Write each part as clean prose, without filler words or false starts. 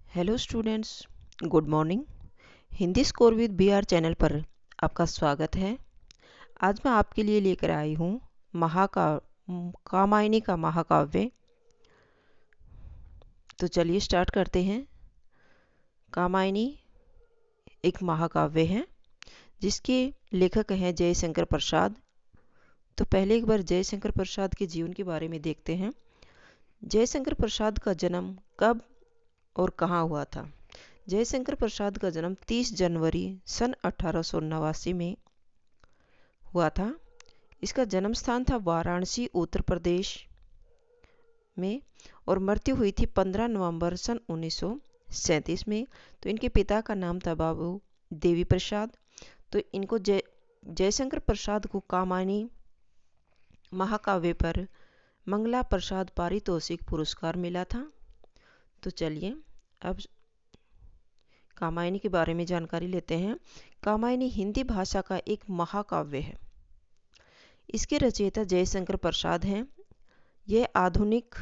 Hello students, good morning. Hindi score with BR channel पर आपका स्वागत है। आज मैं आपके लिए लेकर आई हूँ कामायनी का महाकाव्य। तो चलिए स्टार्ट करते हैं। कामायनी एक महाकाव्य है जिसके लेखक हैं जयशंकर प्रसाद। तो पहले एक बार जयशंकर प्रसाद के जीवन के बारे में देखते हैं। जयशंकर प्रसाद का जन्म कब और कहाँ हुआ था। जयशंकर प्रसाद का जन्म 30 जनवरी सन 1889 में हुआ था। इसका जन्म स्थान था वाराणसी, उत्तर प्रदेश में, और मृत्यु हुई थी 15 नवंबर सन 1937 में। तो इनके पिता का नाम था बाबू देवी प्रसाद। तो इनको जयशंकर प्रसाद को कामायनी महाकाव्य पर मंगला प्रसाद पारितोषिक पुरस्कार मिला था। तो चलिए अब कामायनी के बारे में जानकारी लेते हैं। कामायनी हिंदी भाषा का एक महाकाव्य है। इसके रचयिता जयशंकर प्रसाद हैं। यह आधुनिक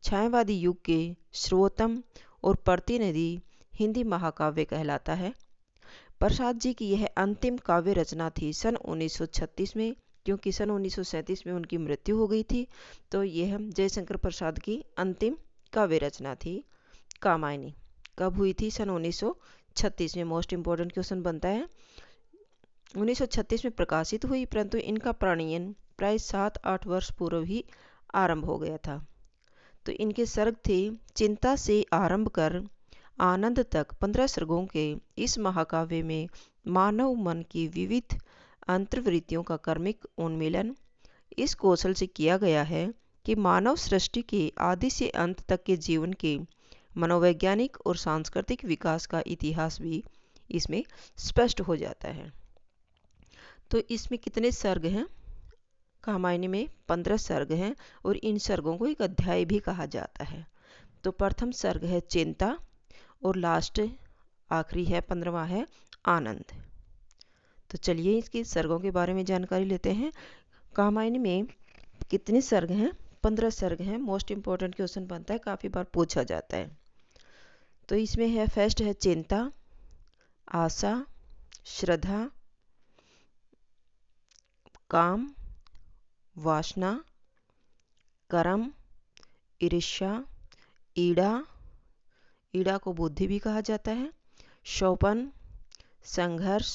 छायावादी युग के सर्वोत्तम और प्रतिनिधि हिंदी महाकाव्य कहलाता है। प्रसाद जी की यह अंतिम काव्य रचना थी सन 1936 में, क्योंकि सन 1937 में उनकी मृत्यु हो गई थी। तो यह जयशंकर प्रसाद की अंतिम काव्य रचना थी कामायनी। कब हुई थी? सन 1936 में। मोस्ट इम्पोर्टेंट क्वेश्चन बनता है। 1936 में प्रकाशित हुई, परंतु इनका प्रणयन प्राय 7-8 वर्ष पूर्व ही आरंभ हो गया था। तो इनके सर्ग थे चिंता से आरंभ कर आनंद तक 15 सर्गों के इस महाकाव्य में मानव मन की विविध अंतर्वृत्तियों का कर्मिक उन्मीलन इस कौशल से किया गया है कि मानव सृष्टि के आदि से अंत तक के जीवन के मनोवैज्ञानिक और सांस्कृतिक विकास का इतिहास भी इसमें स्पष्ट हो जाता है। तो इसमें कितने सर्ग हैं? कामायनी में 15 सर्ग हैं और इन सर्गों को एक अध्याय भी कहा जाता है। तो प्रथम सर्ग है चिंता और लास्ट आखिरी है 15वां है आनंद। तो चलिए इसके सर्गों के बारे में जानकारी लेते हैं। कामायनी में कितने सर्ग हैं? 15 सर्ग हैं। मोस्ट इम्पोर्टेंट क्वेश्चन बनता है, काफ़ी बार पूछा जाता है। तो इसमें है फर्स्ट है चिंता, आशा, श्रद्धा, काम, वासना, कर्म, ईर्ष्या, ईड़ा, ईड़ा को बुद्धि भी कहा जाता है, शोपन, संघर्ष,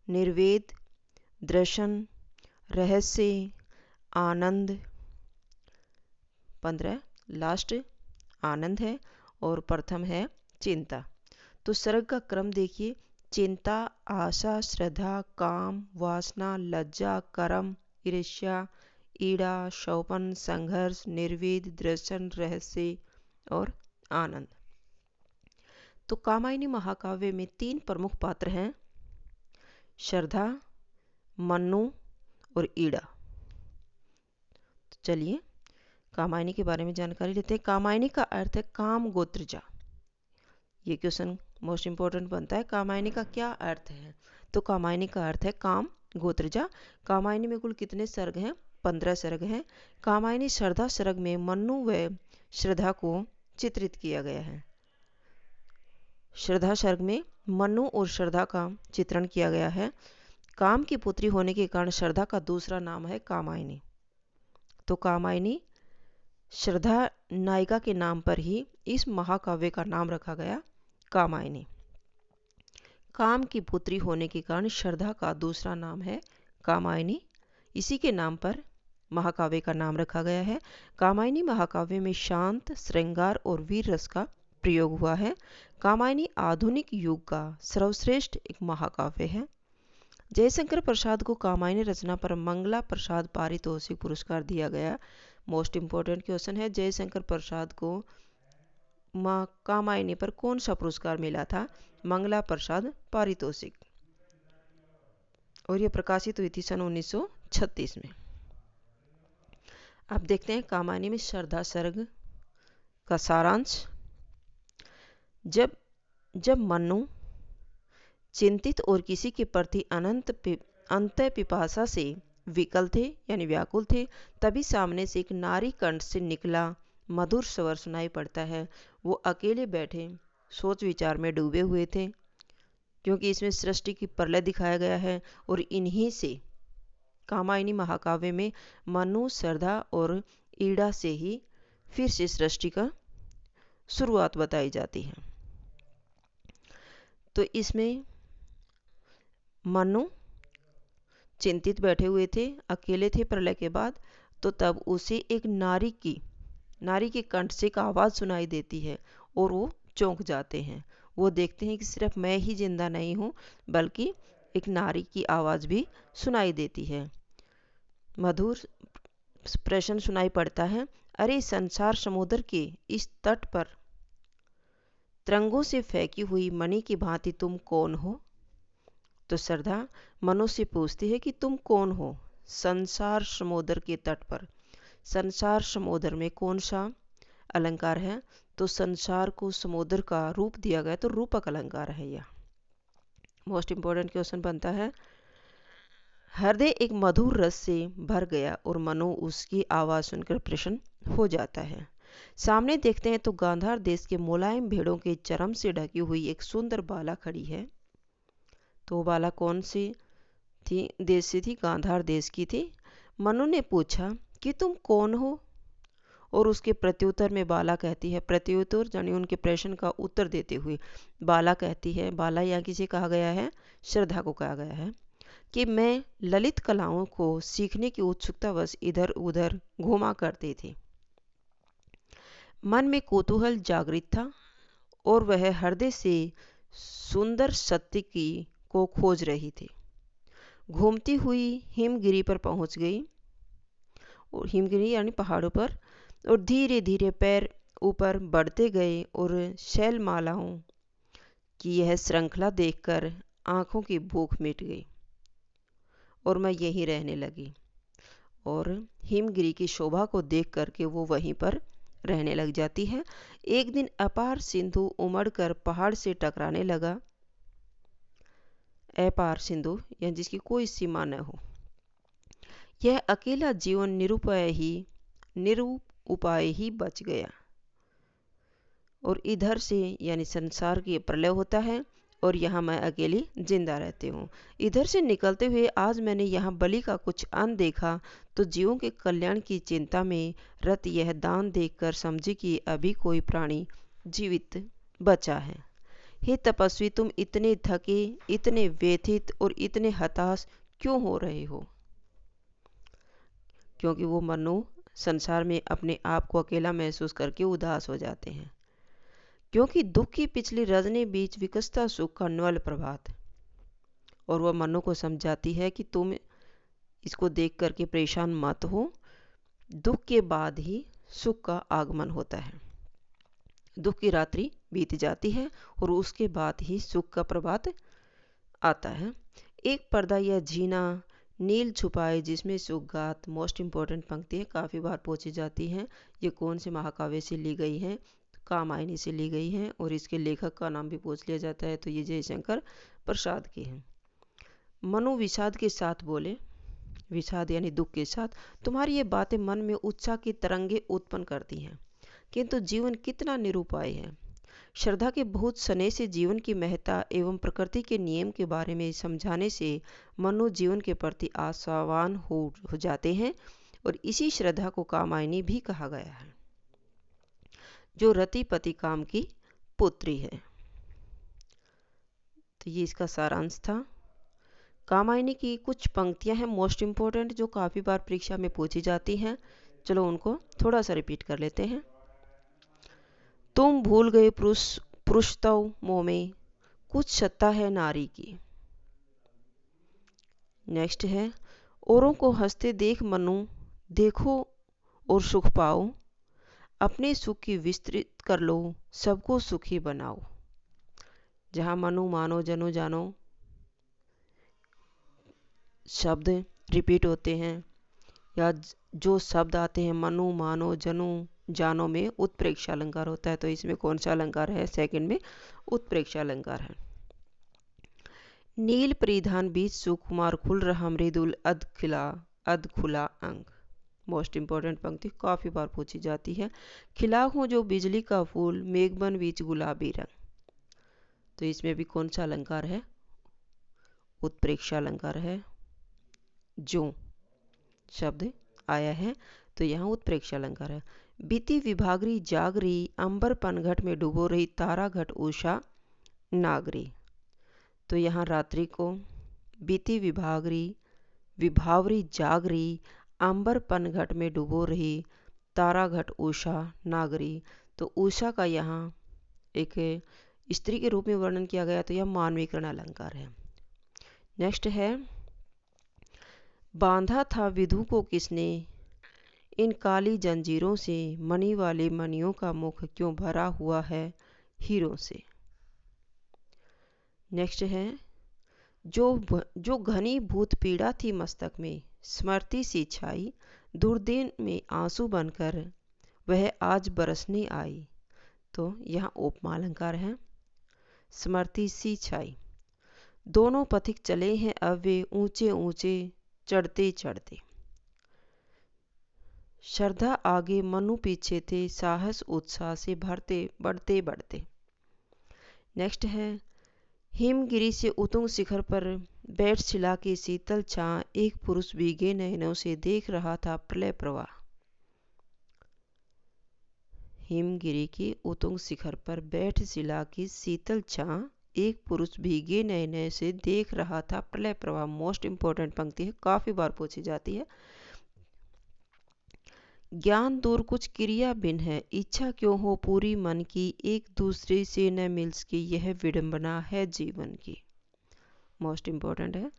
निर्वेद, दर्शन, रहस्य, आनंद। 15 लास्ट आनंद है और प्रथम है चिंता। तो सर्ग का क्रम देखिए। चिंता, आशा, श्रद्धा, काम, वासना, लज्जा, कर्म, ईर्ष्या, ईड़ा, शोपन, संघर्ष, निर्वेद, दर्शन, रहस्य और आनंद। तो कामायनी महाकाव्य में 3 प्रमुख पात्र हैं, श्रद्धा, मन्नु और ईड़ा। तो चलिए कामायनी के बारे में जानकारी लेते हैं। कामायनी का अर्थ है काम गोत्रजा। ये क्वेश्चन मोस्ट इम्पोर्टेंट बनता है। कामायनी का क्या अर्थ है? तो कामायनी का अर्थ है काम गोत्रजा। कामायनी में कुल कितने सर्ग हैं? 15 सर्ग हैं। कामायनी श्रद्धा सर्ग में मन्नु व श्रद्धा को चित्रित किया गया है। श्रद्धा सर्ग में मन्नु और श्रद्धा का चित्रण किया गया है। काम की पुत्री होने के कारण श्रद्धा का दूसरा नाम है कामायनी। तो कामायनी श्रद्धा नायिका के नाम पर ही इस महाकाव्य का नाम रखा गया कामायनी। काम की पुत्री होने के कारण श्रद्धा का दूसरा नाम है कामायनी। इसी के नाम पर महाकाव्य का नाम रखा गया है। कामायनी महाकाव्य में शांत, श्रृंगार और वीर रस का प्रयोग हुआ है। कामायनी आधुनिक युग का सर्वश्रेष्ठ एक महाकाव्य है। जयशंकर प्रसाद को कामायनी रचना पर मंगला प्रसाद पारितोषिक पुरस्कार दिया गया। मोस्ट इम्पोर्टेंट क्वेश्चन है, जयशंकर प्रसाद को कामायनी पर कौन सा पुरस्कार मिला था? मंगला प्रसाद पारितोषिक, और यह प्रकाशित हुई थी सन 1936 में। अब देखते हैं कामायनी में श्रद्धा सर्ग का सारांश। जब मन्नु चिंतित और किसी के प्रति अंत पिपासा से विकल थे यानी व्याकुल थे, तभी सामने से एक नारी कंठ से निकला मधुर स्वर सुनाई पड़ता है। वो अकेले बैठे सोच विचार में डूबे हुए थे, क्योंकि इसमें सृष्टि की प्रलय दिखाया गया है और इन्हीं से कामायनी महाकाव्य में मनु, श्रद्धा और ईड़ा से ही फिर से सृष्टि का शुरुआत बताई जाती है। तो इसमें मनु चिंतित बैठे हुए थे, अकेले थे प्रलय के बाद। तो तब उसे एक नारी के कंठ से एक आवाज़ सुनाई देती है और वो चौंक जाते हैं। वो देखते हैं कि सिर्फ मैं ही जिंदा नहीं हूँ, बल्कि एक नारी की आवाज़ भी सुनाई देती है। मधुर प्रश्न सुनाई पड़ता है, अरे संसार समुद्र के इस तट पर तरंगों से फेंकी हुई मणि की भांति तुम कौन हो? तो श्रद्धा मनु से पूछती है कि तुम कौन हो संसार समुद्र के तट पर। संसार समुद्र में कौन सा अलंकार है? तो संसार को समुद्र का रूप दिया गया, तो रूपक अलंकार है यह। मोस्ट इंपॉर्टेंट क्वेश्चन बनता है। हृदय एक मधुर रस से भर गया और मनु उसकी आवाज सुनकर प्रसन्न हो जाता है। सामने देखते हैं तो गांधार देश के मुलायम भेड़ों के चर्म से ढकी हुई एक सुंदर बाला खड़ी है। तो बाला कौन सी थी? देश से थी, गांधार देश की थी। मनु ने पूछा कि तुम कौन हो? और उसके प्रत्युत्तर में बाला कहती है, प्रत्युत्तर यानी उनके प्रश्न का उत्तर देते हुए बाला कहती है, बाला यहाँ किसे कहा गया है? श्रद्धा को कहा गया है, कि मैं ललित कलाओं को सीखने की उत्सुकतावश इधर उधर घूमा करती थी। मन में कौतूहल जागृत था और वह हृदय से सुंदर सत्य की को खोज रही थी। घूमती हुई हिमगिरी पर पहुंच गई, और हिमगिरी यानी पहाड़ों पर, और धीरे धीरे पैर ऊपर बढ़ते गए और शैलमालाओं की यह श्रृंखला देखकर आंखों की भूख मिट गई और मैं यहीं रहने लगी। और हिमगिरी की शोभा को देख करके वो वहीं पर रहने लग जाती है। एक दिन अपार सिंधु उमड़कर पहाड़ से टकराने लगा। अपार सिंधु या जिसकी कोई सीमा न हो। यह अकेला जीवन निरुपाय ही बच गया। और इधर से यानी संसार की प्रलय होता है और यहाँ मैं अकेली जिंदा रहती हूँ। इधर से निकलते हुए आज मैंने यहाँ बलि का कुछ अन्न देखा, तो जीवों के कल्याण की चिंता में रत यह दान देखकर समझी कि अभी कोई प्राणी जीवित बचा है। हे तपस्वी, तुम इतने थके, इतने व्यथित और इतने हताश क्यों हो रहे हो? क्योंकि वो मनु संसार में अपने आप को अकेला महसूस करके उदास हो जाते हैं। क्योंकि दुख की पिछली रजनी बीच विकसता सुख का न्वल प्रभात। और वह मनु को समझाती है कि तुम इसको देख करके परेशान मत हो, दुख के बाद ही सुख का आगमन होता है। दुख की रात्रि बीत जाती है और उसके बाद ही सुख का प्रभात आता है। एक पर्दा या झीना नील छुपाए जिसमें सुगात। मोस्ट इंपॉर्टेंट पंक्ति है, काफ़ी बार पूछी जाती है। ये कौन से महाकाव्य से ली गई है? कामायनी से ली गई है और इसके लेखक का नाम भी पूछ लिया जाता है, तो ये जयशंकर प्रसाद की है। मनु विषाद के साथ बोले, विषाद यानी दुख के साथ, तुम्हारी ये बातें मन में उत्साह की तरंगे उत्पन्न करती हैं, किंतु जीवन कितना निरुपाय है। श्रद्धा के बहुत स्नेह से जीवन की महत्ता एवं प्रकृति के नियम के बारे में समझाने से मनु जीवन के प्रति आशावान हो जाते हैं। और इसी श्रद्धा को कामायनी भी कहा गया है, जो रतिपति काम की पुत्री है। तो ये इसका सारांश था। कामायनी की कुछ पंक्तियां हैं मोस्ट इंपॉर्टेंट, जो काफ़ी बार परीक्षा में पूछी जाती हैं। चलो उनको थोड़ा सा रिपीट कर लेते हैं। तुम भूल गए पुरुषत्व मोह में, कुछ सत्ता है नारी की। नेक्स्ट है, औरों को हंसते देख मनु, देखो और सुख पाओ, अपने सुख की विस्तृत कर लो, सबको सुखी बनाओ। जहाँ मनु मानो जनु जानो शब्द रिपीट होते हैं, या जो शब्द आते हैं मनु मानो जनु जानो में उत्प्रेक्षा अलंकार होता है। तो इसमें कौन सा अलंकार है? सेकंड में उत्प्रेक्षा अलंकार है। नील परिधान बीच सुकुमार खुल रहा मृदुल अध खुला अंग। मोस्ट इंपॉर्टेंट पंक्ति काफ़ी बार पूछी जाती है। खिला हूँ जो बिजली का फूल, मेघबन बीच गुलाबी रंग। तो इसमें भी कौन सा अलंकार है? उत्प्रेक्षा अलंकार है। जो शब्द आया है तो यहाँ उत्प्रेक्षा अलंकार है। बीती विभागरी जागरी, अंबर पनघट में डूबो रही, तारा घट उषा नागरी। तो यहाँ रात्रि को बीती विभावरी जागरी, अंबर पनघट में डूबो रही, तारा घट उषा नागरी। तो उषा का यहाँ एक स्त्री के रूप में वर्णन किया गया, तो यह मानवीकरण अलंकार है। नेक्स्ट है, बांधा था विधु को किसने, इन काली जंजीरों से, मणि वाले मणियों का मुख क्यों भरा हुआ है हीरों से। नेक्स्ट है, जो घनी भूत पीड़ा थी मस्तक में, स्मृति सी छाई, दुर्दिन में आंसू बनकर वह आज बरसने आई। तो यहाँ उपमा अलंकार है। स्मृति सी छाई, दोनों पथिक चले हैं अब वे, ऊंचे ऊंचे चढ़ते चढ़ते। श्रद्धा आगे मनु पीछे थे, साहस उत्साह से भरते बढ़ते बढ़ते। नेक्स्ट है, हिमगिरी से उतुंग शिखर पर बैठ शिला की शीतल छां, एक पुरुष भीगे नयनों से देख रहा था प्रलय प्रवाह। हिमगिरी के उतुंग शिखर पर बैठ शिला की शीतल छां, एक पुरुष भीगे नयनों से देख रहा था प्रलय प्रवाह। मोस्ट इंपॉर्टेंट पंक्ति है, काफी बार पूछी जाती है। ज्ञान दूर कुछ क्रिया बिन है, इच्छा क्यों हो पूरी मन की, एक दूसरे से न मिल सके यह विडंबना है जीवन की। मोस्ट इंपॉर्टेंट है।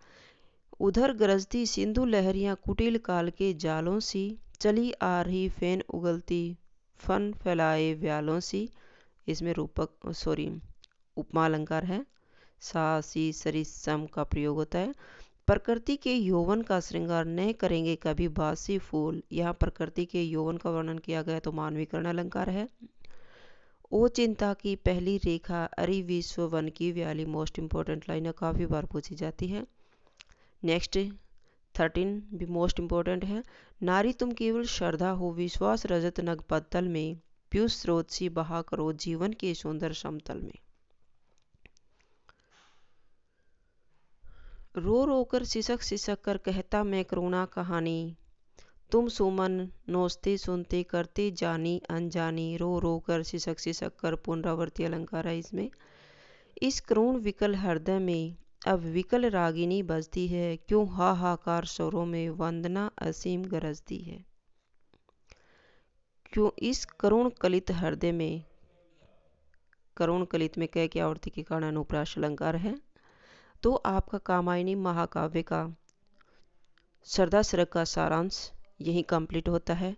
उधर गरजती सिंधु लहरियां कुटिल काल के जालों सी, चली आ रही फेन उगलती फन फैलाए व्यालों सी। इसमें उपमा अलंकार है। सा सी सरी सम का प्रयोग होता है। प्रकृति के यौवन का श्रृंगार न करेंगे कभी बासी फूल। यहाँ प्रकृति के यौवन का वर्णन किया गया तो मानवीकरण अलंकार है। ओ चिंता की पहली रेखा, अरि विश्व वन की व्याली। मोस्ट इंपॉर्टेंट लाइन है, काफी बार पूछी जाती है। नेक्स्ट 13 भी मोस्ट इंपॉर्टेंट है। नारी तुम केवल श्रद्धा हो, विश्वास रजत नग पत्तल में, पीयूष स्रोत सी बहा करो जीवन के सुंदर समतल में। रो रो कर सिसक सिसक कर कहता मैं करुणा कहानी, तुम सुमन नोचते सुनते करते जानी अनजानी। रो रो कर सिसक सिसक कर पुनरावर्ती अलंकार है इसमें। इस करुण विकल हृदय में अब विकल रागिनी बजती है, क्यों हाहाकार स्वरों में वंदना असीम गरजती है। क्यों इस करुण कलित हृदय में, करुण कलित में कै की आवर्ती के कारण अनुप्रास अलंकार है। तो आपका कामायनी महाकाव्य का श्रद्धा सरक का सारांश यही कंप्लीट होता है।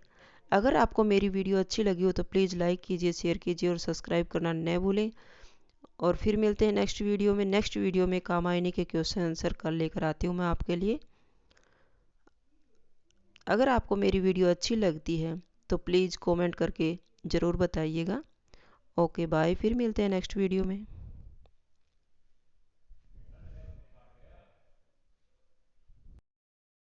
अगर आपको मेरी वीडियो अच्छी लगी हो तो प्लीज़ लाइक कीजिए, शेयर कीजिए और सब्सक्राइब करना न भूलें। और फिर मिलते हैं नेक्स्ट वीडियो में। नेक्स्ट वीडियो में कामायनी के क्वेश्चन आंसर कल लेकर आती हूँ मैं आपके लिए। अगर आपको मेरी वीडियो अच्छी लगती है तो प्लीज़ कमेंट करके ज़रूर बताइएगा। ओके बाय, फिर मिलते हैं नेक्स्ट वीडियो में।